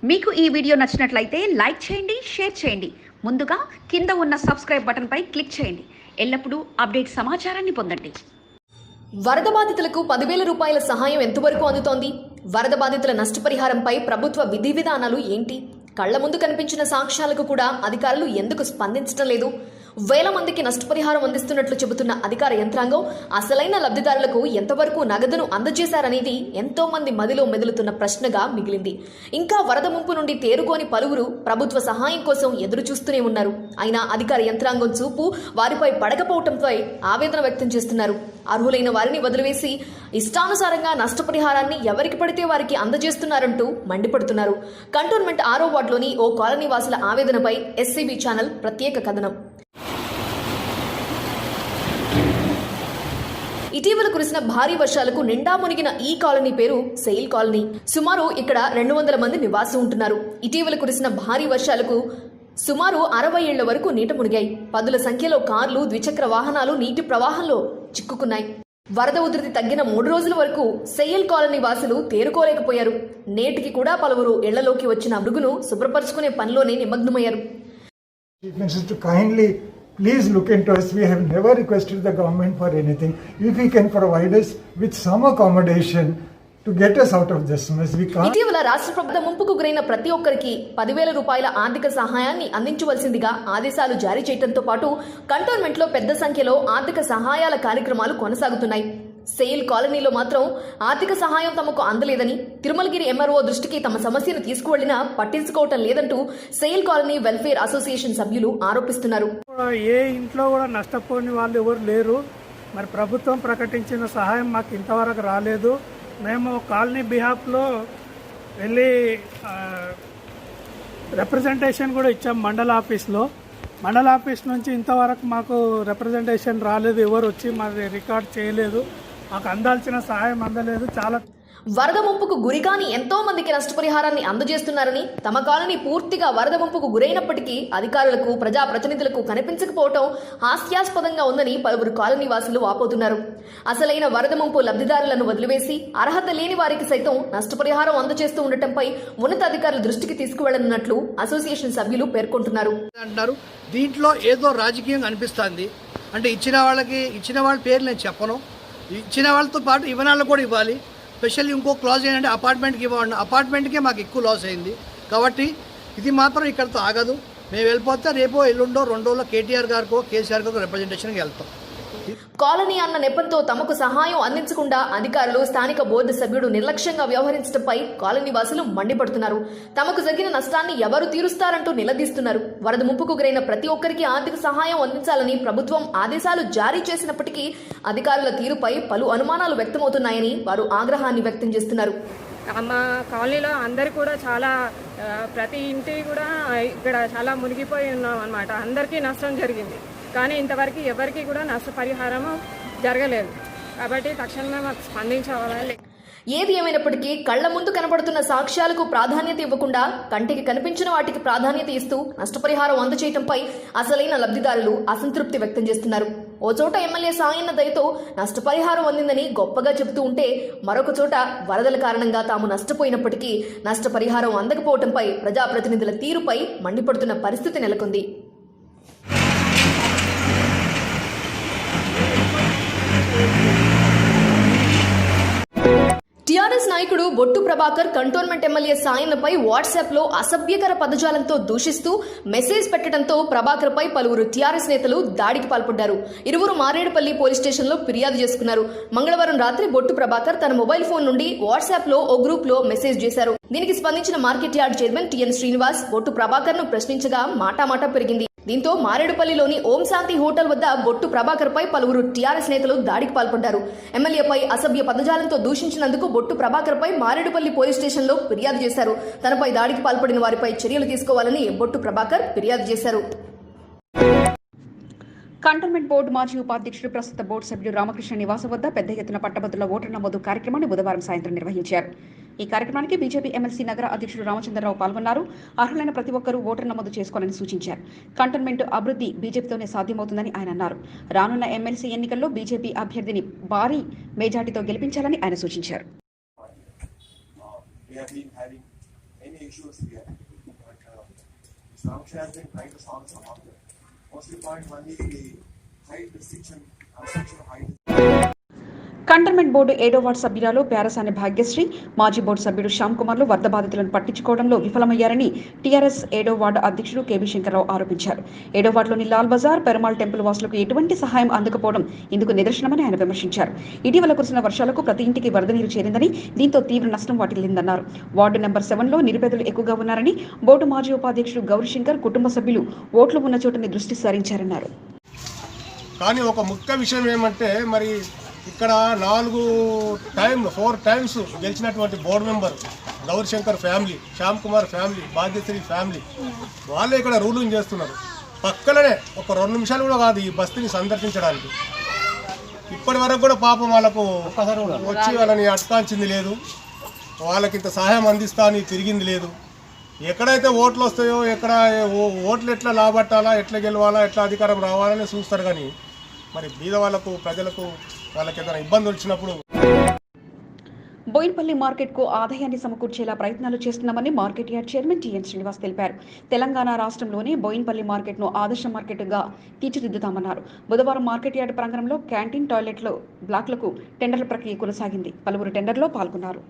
మీకు ఈ వీడియో నచ్చినట్లయితే లైక్ చేయండి, షేర్ చేయండి. ముందుగా కింద ఉన్న సబ్స్క్రైబ్ బటన్పై క్లిక్ చేయండి. ఎల్లప్పుడూ అప్డేట్ సమాచారాన్ని పొందండి. వరద బాధితులకు 10,000 రూపాయల సహాయం ఎంతవరకు అందుతోంది? వరద బాధితుల నష్టపరిహారంపై ప్రభుత్వ విధి విధానాలు ఏంటి? కళ్ల ముందు కనిపించిన సాక్ష్యాలకు కూడా అధికారులు ఎందుకు స్పందించడం లేదు? వేల మందికి నష్టపరిహారం అందిస్తున్నట్లు చెబుతున్న అధికార యంత్రాంగం అసలైన లబ్ధిదారులకు ఎంతవరకు నగదును అందజేశారనేది ఎంతో మంది మదిలో మెదులుతున్న ప్రశ్నగా మిగిలింది. ఇంకా వరద ముంపు నుండి తేరుకోని పలువురు ప్రభుత్వ సహాయం కోసం ఎదురు చూస్తూనే ఉన్నారు. అయినా అధికార యంత్రాంగం చూపు వారిపై పడకపోవడంపై ఆవేదన వ్యక్తం చేస్తున్నారు. అర్హులైన వారిని వదిలివేసి ఇష్టానుసారంగా నష్టపరిహారాన్ని ఎవరికి పడితే వారికి అందజేస్తున్నారంటూ మండిపడుతున్నారు. కంటోన్మెంట్ 6వ వార్డులోని ఓ కాలనీ వాసుల ఆవేదనపై ఎస్సీబీ ఛానల్ ప్రత్యేక కథనం. ఇటీవల కురిసిన భారీ వర్షాలకు నిండా మునిగిన ఈ కాలనీ పేరు సెయిల్ కాలనీ. సుమారు ఇక్కడ 200 మంది నివాసం ఉంటున్నారు. ఇటీవల కురిసిన భారీ వర్షాలకు సుమారు 60 ఏళ్ల వరకు నీట మునిగాయి. పదుల సంఖ్యలో కార్లు, ద్విచక్ర వాహనాలు నీటి ప్రవాహంలో చిక్కుకున్నాయి. వరద ఉధృతి తగ్గిన 3 రోజుల వరకు సెయిల్ కాలనీ వాసులు తేరుకోలేకపోయారు. నేటికి కూడా పలువురు ఇళ్లలోకి వచ్చిన అడుగును శుభ్రపరుచుకునే పనిలోనే నిమగ్నమయ్యారు. Please look into us. We have never requested the government for anything. If we can provide us with some accommodation to get us out of this mess, we can't. ఇటీవల రాష్ట్ర ప్రభుత్వం ముంపుకు గురైన ప్రతి ఒక్కరికి 10,000 రూపాయల ఆర్థిక సహాయాన్ని అందించవలసిందిగా ఆదేశాలు జారీ చేయడంతో పాటు కంటోన్మెంట్ లో పెద్ద సంఖ్యలో ఆర్థిక సహాయాల కార్యక్రమాలు కొనసాగుతున్నాయి. సెయిల్ కాలనీలో మాత్రం ఆర్థిక సహాయం తమకు అందలేదని, తిరుమలగిరి ఎంఆర్ఓ దృష్టికి తమ సమస్యను తీసుకువెళ్లినా పట్టించుకోవటం లేదంటూ సెయిల్ కాలనీ వెల్ఫేర్ అసోసియేషన్ సభ్యులు ఆరోపిస్తున్నారు. ఏ ఇంట్లో కూడా నష్టపోని వాళ్ళు ఎవరు లేరు. మరి ప్రభుత్వం ప్రకటించిన సహాయం మాకు ఇంతవరకు రాలేదు. మేము కాలనీ బిహాఫ్లో వెళ్ళి రిప్రజెంటేషన్ కూడా ఇచ్చాం మండల ఆఫీస్లో. మండల ఆఫీస్ నుంచి ఇంతవరకు మాకు రిప్రజెంటేషన్ రాలేదు. ఎవరు వచ్చి మరి రికార్డ్ చేయలేదు. మాకు అందాల్సిన సహాయం అందలేదు. చాలా వరద ముంపుకు గురికాని ఎంతో మందికి నష్టపరిహారాన్ని అందజేస్తున్నారని, తమ కాలనీ పూర్తిగా వరద ముంపుకు గురైనప్పటికీ అధికారులకు, ప్రజాప్రతినిధులకు కనిపించకపోవడం హాస్యాస్పదంగా ఉందని పలువురు కాలనీ వాసులు వాపోతున్నారు. అసలైన వరద ముంపు లబ్ధిదారులను వదిలివేసి అర్హత లేని వారికి సైతం నష్టపరిహారం అందజేస్తూ ఉండటంపై ఉన్నతాధికారుల దృష్టికి తీసుకువెళ్లనున్నట్లు అసోసియేషన్ సభ్యులు పేర్కొంటున్నారు. దీంట్లో ఏదో రాజకీయం అనిపిస్తుంది. అంటే ఇచ్చిన వాళ్ళ పేర్లు నేను చెప్పను. ఇచ్చిన వాళ్ళతో పాటు ఇవ్వని వాళ్ళకు కూడా ఇవ్వాలి. స్పెషల్లీ ఇంకో క్లాజ్ ఏంటంటే అపార్ట్మెంట్కి ఇవ్వండి. అపార్ట్మెంట్కే మాకు ఎక్కువ లాస్ అయింది. కాబట్టి ఇది మాత్రం ఇక్కడితో ఆగదు. మేము వెళ్ళిపోతే రేపో ఎల్లుండో 2 రోజుల్లో కేటీఆర్ గారికో కేసీఆర్ గారికో రిప్రజెంటేషన్కి వెళ్తాం. కాలనీ అన్న నెపంతో తమకు సహాయం అందించకుండా అధికారులు, స్థానిక బోర్డు సభ్యుడు నిర్లక్ష్యంగా వ్యవహరించడంపై కాలనీ వాసులు మండిపడుతున్నారు. తమకు జరిగిన నష్టాన్ని ఎవరు తీరుస్తారంటూ నిలదీస్తున్నారు. వరద ముంపుకు గురైన ప్రతి ఒక్కరికి ఆర్థిక సహాయం అందించాలని ప్రభుత్వం ఆదేశాలు జారీ చేసినప్పటికీ అధికారుల తీరుపై పలు అనుమానాలు వ్యక్తమవుతున్నాయని వారు ఆగ్రహాన్ని వ్యక్తం చేస్తున్నారు. మా కాలనీలో అందరు కూడా చాలా ప్రతి ఇంటి కూడా ఇక్కడ చాలా మునిగిపోయి ఉన్నాం అన్నమాట. అందరికీ నష్టం జరిగింది. కానీ ఇంతవరకు ఎవరికి కూడా నష్టపరిహారం జరగలేదు. కాబట్టి తక్షణమే మాకు స్పందించవాలి. ఏది ఏమైనప్పటికీ కళ్ల ముందు కనబడుతున్న సాక్ష్యాలకు ప్రాధాన్యత ఇవ్వకుండా కంటికి కనిపించిన వాటికి ప్రాధాన్యత ఇస్తూ నష్టపరిహారం అందజేయడంపై అసలైన లబ్ధిదారులు అసంతృప్తి వ్యక్తం చేస్తున్నారు. ఓ చోట ఎమ్మెల్యే సాయన్న దయతో నష్టపరిహారం అందిందని గొప్పగా చెబుతూ ఉంటే, మరొక చోట వరదల కారణంగా తాము నష్టపోయినప్పటికీ నష్టపరిహారం అందకపోవడంపై ప్రజాప్రతినిధుల తీరుపై మండిపడుతున్న పరిస్థితి నెలకొంది. టీఆర్ఎస్ నాయకుడు బొట్టు ప్రభాకర్ కంటోన్మెంట్ ఎమ్మెల్యే సాయన్నపై వాట్సాప్లో అసభ్యకర పదజాలంతో దూషిస్తూ మెసేజ్ పెట్టడంతో ప్రభాకర్పై పలువురు టీఆర్ఎస్ నేతలు దాడికి పాల్పడ్డారు. ఇరువురు మారేడుపల్లి పోలీస్ స్టేషన్లో ఫిర్యాదు చేసుకున్నారు. మంగళవారం రాత్రి బొట్టు ప్రభాకర్ తన మొబైల్ ఫోన్ నుండి వాట్సాప్లో ఓ గ్రూప్లో మెసేజ్ చేశారు. దీనికి స్పందించిన market yard chairman TN Srinivas Bottu ప్రభాకర్ను ప్రశ్నించగా మాటామాటా పెరిగింది. దీంతో మారేడుపల్లిలోని ఓం శాంతి హోటల్ వద్ద బొట్టు ప్రభాకర్పై పలువురు టీఆర్ఎస్ నేతలు దాడికి పాల్పడ్డారు. ఎమ్మెల్యేపై అసభ్య పదజాలంతో దూషించినందుకు బొట్టు ప్రభాకర్పై మారేడుపల్లి పోలీస్ స్టేషన్లో ఫిర్యాదు చేశారు. తనపై దాడికి పాల్పడిన వారిపై చర్యలు తీసుకోవాలని బొట్టు ప్రభాకర్ ఫిర్యాదు చేశారు. కంటోన్మెంట్ బోర్డు మాజీ ఉపాధ్యక్షుడు, ప్రస్తుత బోర్డు సభ్యుడు రామకృష్ణ నివాసం వద్ద పెద్ద ఎత్తున పట్టభద్రుల ఓటర్ నమోదు కార్యక్రమాన్ని బుధవారం సాయంత్రం నిర్వహించారు. ఈ కార్యక్రమానికి బీజేపీ ఎమ్మెల్సీ నగర అధ్యక్షుడు రామచంద్రరావు పాల్గొన్నారు. అర్హులైన ప్రతి ఒక్కరూ ఓటర్ నమోదు చేసుకోవాలని సూచించారు. కంటోన్మెంట్ అభివృద్ధి బీజేపీతోనే సాధ్యమవుతుందని ఆయన అన్నారు. రానున్న ఎమ్మెల్సీ ఎన్నికల్లో బీజేపీ అభ్యర్థిని భారీ మెజార్టీతో గెలిపించాలని ఆయన సూచించారు. any issues here. But Sanksha has been trying to solve some of them. Mostly point one is the height restriction, construction height. Cantonment board 7వ వార్డు సభ్యురాలు పేరసాని భాగ్యశ్రీ, మాజీ బోర్డు సభ్యుడు శ్యామ్ కుమార్లు వరద బాధితులను పట్టించుకోవడంలో విఫలమయ్యారని టీఆర్ఎస్ 7వ వార్డు అధ్యక్షుడు కేబీ శంకర్రావు ఆరోపించారు. 7వ వార్డులోని లాల్ బజార్, పెరుమాళ్ టెంపుల్ వాసులకు ఎటువంటి సహాయం అందకపోవడం ఇందుకు నిదర్శనమని ఆయన విమర్శించారు. ఇటీవల కురిసిన వర్షాలకు ప్రతి ఇంటికి వరద నీరు చేరిందని, దీంతో తీవ్ర నష్టం వాటిల్లిందన్నారు. వార్డు నెంబర్ 7లో నిరుపేదలు ఎక్కువగా ఉన్నారని, బోర్డు మాజీ ఉపాధ్యక్షుడు గౌరీశంకర్ కుటుంబ సభ్యులు ఓట్లు ఉన్న చోటని దృష్టి సారించారన్నారు. కానీ ఒక ముఖ్య విషయం ఏమంటే, మరి ఇక్కడ 4 టైమ్స్ గెలిచినటువంటి board member Gaurishankar family, Shyam Kumar family, Bhagyashree family వాళ్ళే ఇక్కడ రూలింగ్ చేస్తున్నారు. పక్కనే ఒక 2 నిమిషాలు కూడా కాదు ఈ బస్తీని సందర్శించడానికి. ఇప్పటి వరకు కూడా పాపం వాళ్ళకు వచ్చి వాళ్ళని అటకాల్చింది లేదు, వాళ్ళకి ఇంత సహాయం అందిస్తా అని తిరిగింది లేదు. ఎక్కడైతే ఓట్లు వస్తాయో, ఎక్కడ ఓట్లు ఎట్లా లాబట్టాలా, ఎట్లా గెలవాలా, ఎట్లా అధికారం రావాలని చూస్తారు. కానీ మరి బీద వాళ్ళకు, ప్రజలకు వాళ్ళకి ఏదైనా ఇబ్బంది వచ్చినప్పుడు బోయిన్పల్లి మార్కెట్కు ఆదాయాన్ని సమకూర్చేలా ప్రయత్నాలు చేస్తున్నామని market yard chairman TN Srinivas తెలిపారు. తెలంగాణ రాష్ట్రంలోనే బోయిన్పల్లి మార్కెట్ను ఆదర్శ మార్కెట్గా తీర్చిదిద్దుతామన్నారు. బుధవారం మార్కెట్ యార్డ్ ప్రాంగణంలో క్యాంటీన్, టాయిలెట్లు బ్లాక్లకు టెండర్ల ప్రక్రియ కొనసాగింది. పలువురు టెండర్లో పాల్గొన్నారు.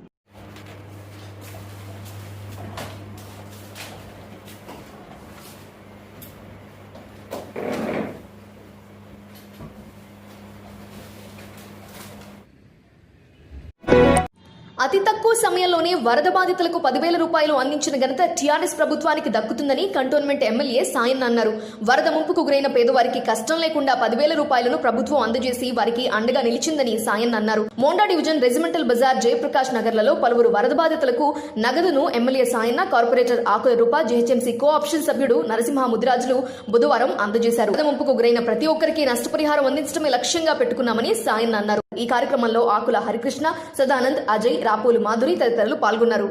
అతి తక్కువ సమయంలోనే వరద బాధితులకు 10,000 రూపాయలు అందించిన ఘనత టీఆర్ఎస్ ప్రభుత్వానికి దక్కుతుందని కంటోన్మెంట్ ఎమ్మెల్యే సాయన్ అన్నారు. వరద ముంపుకు గురైన పేదవారికి కష్టం లేకుండా 10,000 రూపాయలను ప్రభుత్వం అందజేసి వారికి అండగా నిలిచిందని సాయన్ అన్నారు. మోండా డివిజన్ రెజిమెంటల్ బజార్, జయప్రకాష్ నగర్లలో పలువురు వరద బాధితులకు నగదును ఎమ్మెల్యే సాయన్న, కార్పొరేటర్ ఆకుల రూప, జీహెచ్ఎంసీ కో ఆప్షన్ సభ్యుడు నరసింహ ముదిరాజులు బుధవారం అందజేశారు. వరద ముంపుకు గురైన ప్రతి ఒక్కరికి నష్టపరిహారం అందించడమే లక్ష్యంగా పెట్టుకున్నామని సాయన్ అన్నారు. ఈ కార్యక్రమంలో ఆకుల హరికృష్ణ, సదానంద్, అజయ్, రాపోలు మాధురి తదితరులు పాల్గొన్నారు.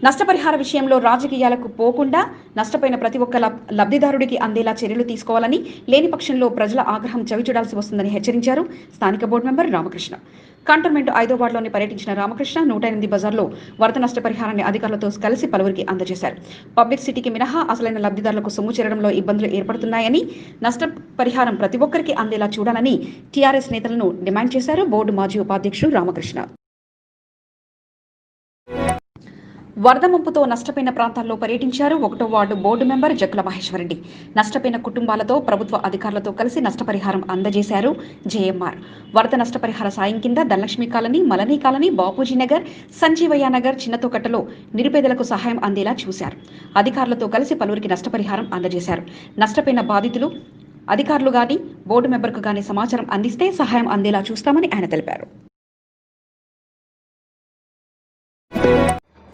నష్టపరిహార విషయంలో రాజకీయాలకు పోకుండా నష్టపోయిన ప్రతి ఒక్క లబ్ధిదారుడికి అందేలా చర్యలు తీసుకోవాలని, లేని పక్షంలో ప్రజల ఆగ్రహం చవిచూడాల్సి వస్తుందని హెచ్చరించారు స్థానిక బోర్డు మెంబర్ రామకృష్ణ. కంటోన్మెంట్ 5వ వార్డులోని పర్యటించిన రామకృష్ణ 108 బజార్లో వరద నష్టపరిహారాన్ని అధికారులతో కలిసి పలువురికి అందజేశారు. పబ్లిక్ సిటీకి మినహా అసలైన లబ్ధిదారులకు సొమ్ము చేరడంలో ఇబ్బందులు ఏర్పడుతున్నాయని, నష్టపరిహారం ప్రతి ఒక్కరికి అందేలా చూడాలని టీఆర్ఎస్ నేతలను డిమాండ్ చేశారు బోర్డు మాజీ ఉపాధ్యక్షుడు రామకృష్ణ. వరద ముంపుతో నష్టపోయిన ప్రాంతాల్లో పర్యటించారు 1వ ward board member Jakkula Maheshwar Reddy. నష్టపోయిన కుటుంబాలతో ప్రభుత్వ అధికారులతో కలిసి నష్టపరిహారం అందజేశారు జేఎంఆర్. వరద నష్టపరిహార సాయం కింద ధనలక్ష్మి కాలనీ, మలనీ కాలనీ, బాపూజీ నగర్, సంజీవయ్య నగర్, చిన్నతోకట్టలో నిరుపేదలకు సహాయం అందేలా చూశారు. అధికారులతో కలిసి పలువురికి నష్టపరిహారం అందజేశారు. నష్టపోయిన బాధితులు అధికారులు గాని, బోర్డు మెంబర్కు గాని సమాచారం అందిస్తే సహాయం అందేలా చూస్తామని ఆయన తెలిపారు.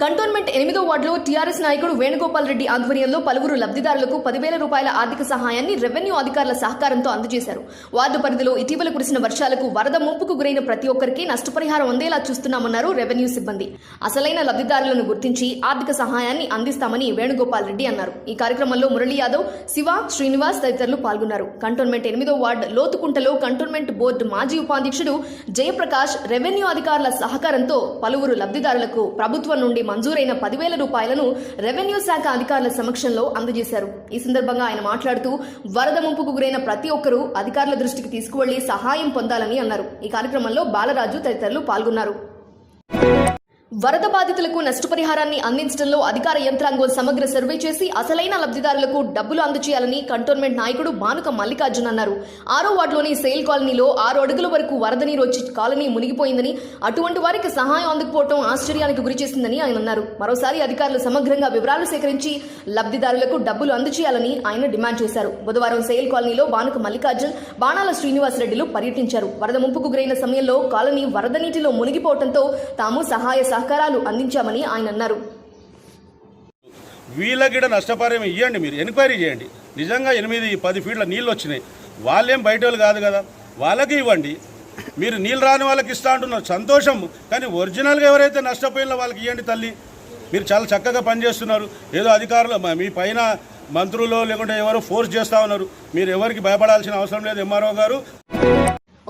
కంటోన్మెంట్ 8వ వార్డులో టీఆర్ఎస్ నాయకుడు వేణుగోపాల్ రెడ్డి ఆధ్వర్యంలో పలువురు లబ్ధిదారులకు 10,000 రూపాయల ఆర్థిక సహాయాన్ని రెవెన్యూ అధికారుల సహకారంతో అందజేశారు. వార్డు పరిధిలో ఇటీవల కురిసిన వర్షాలకు వరద ముంపుకు గురైన ప్రతి ఒక్కరికి నష్టపరిహారం అందేలా చూస్తున్నామన్నారు రెవెన్యూ సిబ్బంది. అసలైన లబ్ధిదారులను గుర్తించి ఆర్థిక సహాయాన్ని అందిస్తామని వేణుగోపాల్ రెడ్డి అన్నారు. ఈ కార్యక్రమంలో మురళీ యాదవ్, శివ, శ్రీనివాస్ తదితరులు పాల్గొన్నారు. కంటోన్మెంట్ 8వ వార్డు లోతుకుంటలో కంటోన్మెంట్ బోర్డు మాజీ ఉపాధ్యక్షుడు జయప్రకాష్ రెవెన్యూ అధికారుల సహకారంతో పలువురు లబ్ధిదారులకు ప్రభుత్వం నుండి మంజూరైన 10,000 రూపాయలను రెవెన్యూ శాఖ అధికారుల సమక్షంలో అందజేశారు. ఈ సందర్భంగా ఆయన మాట్లాడుతూ వరద ముంపుకు గురైన ప్రతి ఒక్కరూ అధికారుల దృష్టికి తీసుకువెళ్లి సహాయం పొందాలని అన్నారు. ఈ కార్యక్రమంలో బాలరాజు తదితరులు పాల్గొన్నారు. వరద బాధితులకు నష్టపరిహారాన్ని అందించడంలో అధికార యంత్రాంగం సమగ్ర సర్వే చేసి అసలైన లబ్ధిదారులకు డబ్బులు అందజేయాలని కంటోన్మెంట్ నాయకుడు బానుక మల్లికార్జున్ అన్నారు. 6వ వార్డులోని సెయిల్ కాలనీలో 6 అడుగుల వరకు వరద నీరు వచ్చి కాలనీ మునిగిపోయిందని, అటువంటి వారికి సహాయం అందకపోవడం ఆశ్చర్యానికి గురిచేసిందని ఆయన అన్నారు. మరోసారి అధికారులు సమగ్రంగా వివరాలు సేకరించి లబ్ధిదారులకు డబ్బులు అందజేయాలని ఆయన డిమాండ్ చేశారు. బుధవారం సెయిల్ కాలనీలో బానుక మల్లికార్జున్, బాణాల శ్రీనివాసరెడ్డిలు పర్యటించారు. వరద ముంపుకు గురైన సమయంలో కాలనీ వరద నీటిలో మునిగిపోవడంతో తాము సహాయ సహకారాలు అందించామని ఆయన అన్నారు. వీళ్ళకి నష్టపరిహారం ఇవ్వండి, మీరు ఎంక్వైరీ చేయండి. నిజంగా 8-10 ఫీట్ల నీళ్ళు వచ్చినాయి, వాళ్ళేం బయట వాళ్ళు కాదు కదా, వాళ్ళకి ఇవ్వండి. మీరు నీళ్ళు రాని వాళ్ళకి ఇస్తా అంటున్నారు, సంతోషం. కానీ ఒరిజినల్గా ఎవరైతే నష్టపోయినా వాళ్ళకి ఇవ్వండి తల్లి. మీరు చాలా చక్కగా పనిచేస్తున్నారు. ఏదో అధికారులు మీ పైన మంత్రులు లేకుంటే ఎవరు ఫోర్స్ చేస్తూ ఉన్నారు. మీరు ఎవరికి భయపడాల్సిన అవసరం లేదు. ఎంఆర్ఓ గారు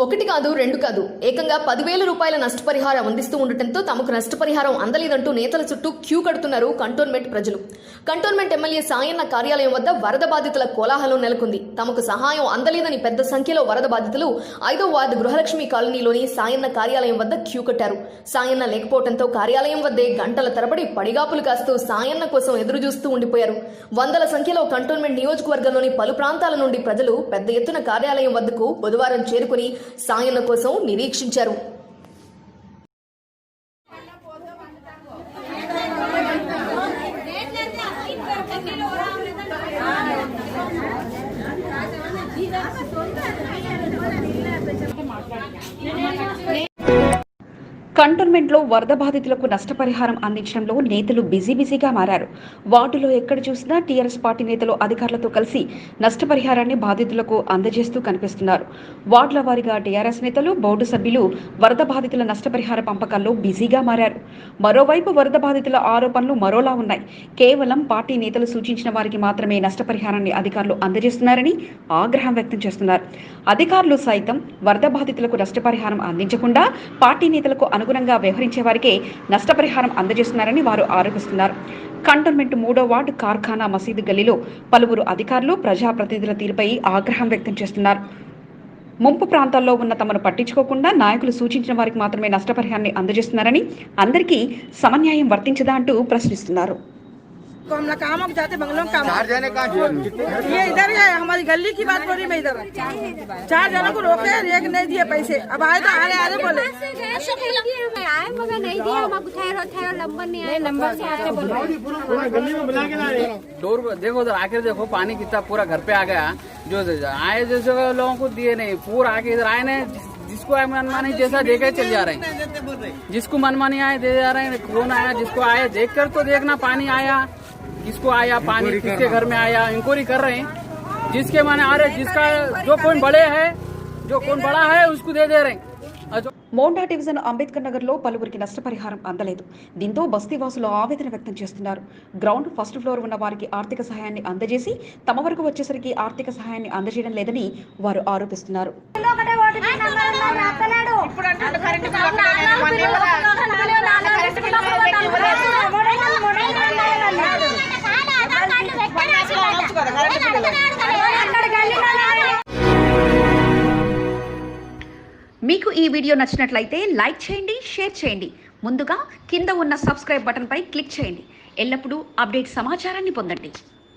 ఒకటి కాదు, రెండు కాదు, ఏకంగా 10,000 రూపాయల నష్టపరిహారం అందిస్తూ ఉండటంతో తమకు నష్టపరిహారం అందలేదంటూ నేతల చుట్టూ క్యూ కడుతున్నారు కంటోన్మెంట్ ప్రజలు. కంటోన్మెంట్ ఎమ్మెల్యే సాయన్న కార్యాలయం వద్ద వరద బాధితుల కోలాహలం నెలకొంది. తమకు సహాయం అందలేదని పెద్ద సంఖ్యలో వరద బాధితులు 5వ వార్డు గృహలక్ష్మి కాలనీలోని సాయన్న కార్యాలయం వద్ద క్యూ కట్టారు. సాయన్న లేకపోవడంతో కార్యాలయం వద్దే గంటల తరబడి పడిగాపులు కాస్తూ సాయన్న కోసం ఎదురు చూస్తూ ఉండిపోయారు. వందల సంఖ్యలో కంటోన్మెంట్ నియోజకవర్గంలోని పలు ప్రాంతాల నుండి ప్రజలు పెద్ద ఎత్తున కార్యాలయం వద్దకు బుధవారం చేరుకుని సాయన్న కోసం నిరీక్షించారు. కంటోన్మెంట్లో వరద బాధితులకు నష్టపరిహారం అందించడంలో నేతలు బిజీగా మారారు. వార్డులో ఎక్కడ చూసినా టీఆర్ఎస్ పార్టీ నేతలు అధికారులతో కలిసి నష్టపరిహారాన్ని బాధితులకు అందజేస్తూ కనిపిస్తున్నారు. వార్డుల వారీగా టీఆర్ఎస్ నేతలు, బోర్డు సభ్యులు వరద బాధితుల నష్టపరిహార పంపకాల్లో బిజీగా మారారు. మరోవైపు వరద బాధితుల ఆరోపణలు మరోలా ఉన్నాయి. కేవలం పార్టీ నేతలు సూచించిన వారికి మాత్రమే నష్టపరిహారాన్ని అధికారులు అందజేస్తున్నారని ఆగ్రహం వ్యక్తం చేస్తున్నారు. అధికారులు సైతం వరద బాధితులకు నష్టపరిహారం అందించకుండా పార్టీ నేతలకు అనుగుణంగా వ్యవహరించే వారికే నష్టపరిహారం అందజేస్తున్నారని వారు ఆరోపిస్తున్నారు. కంటోన్మెంట్ 3వ వార్డు కార్ఖానా మసీదు గల్లీలో పలువురు అధికారులు, ప్రజాప్రతినిధుల తీరుపై ఆగ్రహం వ్యక్తం చేస్తున్నారు. ముంపు ప్రాంతాల్లో ఉన్న తమను పట్టించుకోకుండా నాయకులు సూచించిన వారికి మాత్రమే నష్టపరిహారాన్ని అందజేస్తున్నారని, అందరికీ సమన్యాయం వర్తించదా అంటూ ప్రశ్నిస్తున్నారు. हम लोग काम जाते बंगलों काम ये इधर है हमारी गली की बात हो रही मैं इधर 4 जनों को रोके, एक नहीं दिए पैसे। अब आए तो आरे बोले आए मगर नहीं दिया, हमको ठहरो नंबर नहीं आया, नंबर से आते बोले पूरा गली में बुला के लाए डोर देखो उधर आके देखो पानी कितना पूरा घर पे आ गया। जो आए जैसे लोगों को दिए नहीं, पूरा आके इधर आए नहीं, जिसको आए मनमानी जैसा देखे चल जा रहे हैं, जिसको मनमानी आए दे जा रहे हैं। कौन आया, जिसको आया देख कर तो देखना पानी आया, किसको आया पानी, किसके घर में आया, इंक्वायरी कर रहे हैं। जिसके माने आ रहे, जिसका जो कौन बड़े है, जो कौन बड़ा है उसको दे रहे हैं। మోండా డివిజన్ అంబేద్కర్ నగర్ లో పలువురికి నష్టపరిహారం అందలేదు. దీంతో బస్తీవాసులు ఆవేదన వ్యక్తం చేస్తున్నారు. గ్రౌండ్ ఫస్ట్ ఫ్లోర్ ఉన్న వారికి ఆర్థిక సహాయాన్ని అందజేసి తమ వరకు వచ్చేసరికి ఆర్థిక సహాయాన్ని అందజేయడం లేదని వారు ఆరోపిస్తున్నారు. మీకు ఈ వీడియో నచ్చినట్లయితే లైక్ చేయండి, షేర్ చేయండి. ముందుగా కింద ఉన్న సబ్స్క్రైబ్ బటన్ పై క్లిక్ చేయండి. ఎల్లప్పుడూ అప్డేట్ సమాచారాన్ని పొందండి.